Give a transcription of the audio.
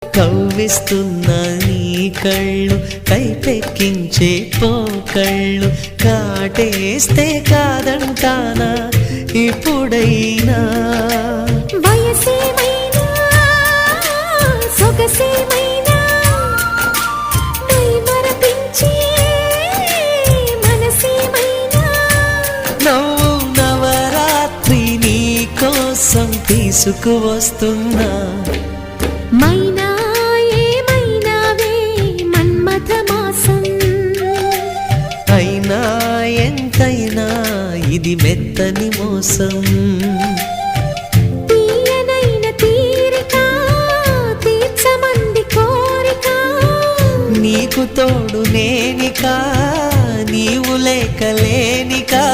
కవ్విస్తున్న నీ కళ్ళు కైపెక్కించే పోకళ్ళు కాటేస్తే కాదంటానా ఇప్పుడైనా వయసేమైనా సొగసేమైనా మరపించే మనసేమైనా నవ్వు నవరాత్రి నీ కోసం తీసుకువస్తున్నా మైనా ఏమైనావే మన్మథ మాసం అయినా ఎంతైనా ఇది మెత్తని మోసం తీయనైన తీరిక తీర్చమంది కోరిక నీకు తోడు నేనికా నీవు లేక లేనికా